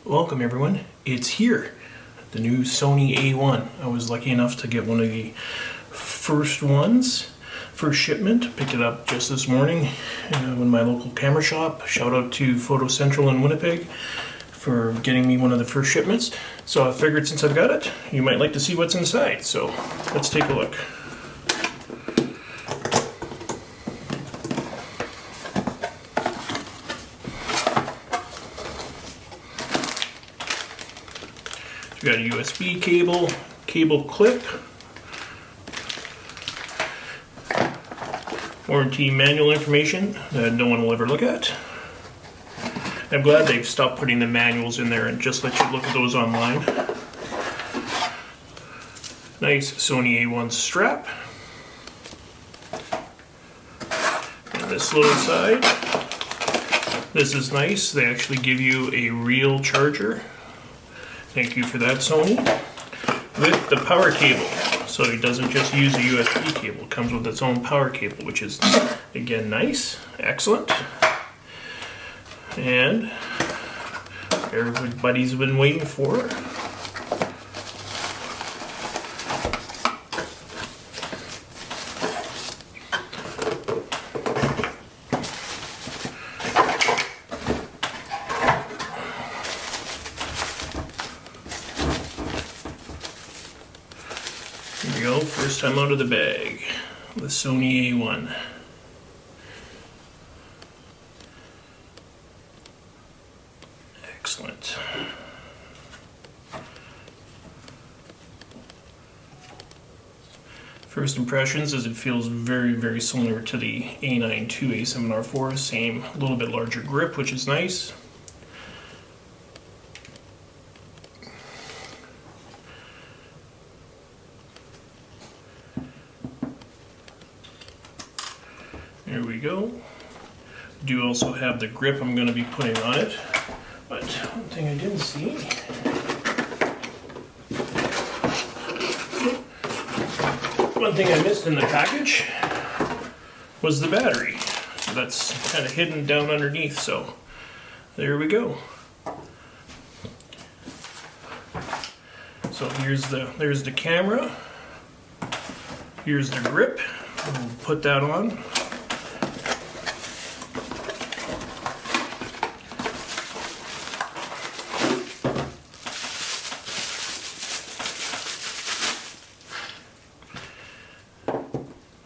Welcome everyone, it's here, the new Sony A1. I was lucky enough to get one of the first shipment. Picked it up just this morning in my local camera shop. Shout out to Photo Central in Winnipeg for getting me one of the first shipments. So I figured since I've got it, you might like to see what's inside. So let's take a look. We got a USB cable, cable clip, warranty manual information that no one will ever look at. I'm glad they've stopped putting the manuals in there and just let you look at those online. Nice Sony A1 strap. And this little side, this is nice. They actually give you a real charger. Thank you for that, Sony. With the power cable. So it doesn't just use a USB cable. It comes with its own power cable, which is, again, nice. Excellent. And everybody's been waiting for. Here we go, first time out of the bag, the Sony A1. Excellent. First impressions is it feels very, very similar to the A9 II A7R4, same, a little bit larger grip, which is nice. There we go. Do also have the grip I'm going to be putting on it, but one thing I didn't see, one thing I missed in the package was the battery. So that's kind of hidden down underneath, so there we go. So there's the camera, here's the grip, we'll put that on.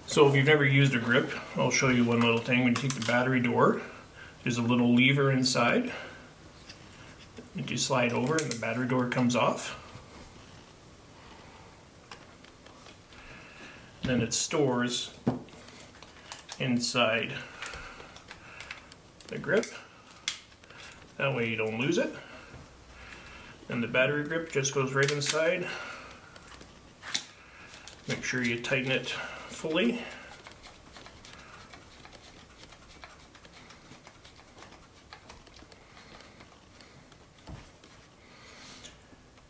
So if you've never used a grip, I'll show you one little thing. When you take the battery door, there's a little lever inside that you slide over and the battery door comes off. Then it stores inside the grip. That way you don't lose it. And the battery grip just goes right inside. Make sure you tighten it fully.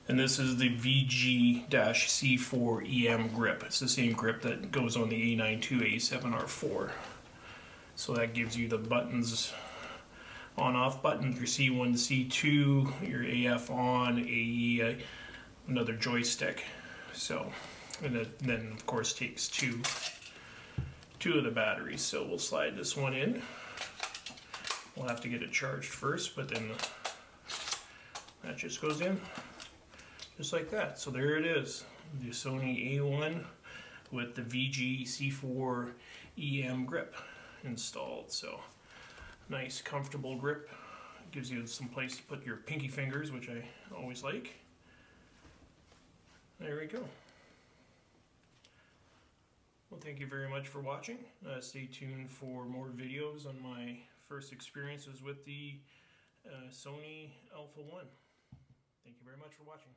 And this is the VG-C4EM grip. It's the same grip that goes on the A9 II A7R4. So that gives you the buttons, on-off buttons, your C1, C2, your AF on, AE, another joystick. So, and it then of course takes two of the batteries. So we'll slide this one in. We'll have to get it charged first, but then that just goes in. Just like that. So there it is, the Sony A1 with the VG-C4EM grip installed. So nice, comfortable grip. Gives you some place to put your pinky fingers, which I always like. There we go. Well, thank you very much for watching. Stay tuned for more videos on my first experiences with the Sony Alpha 1. Thank you very much for watching.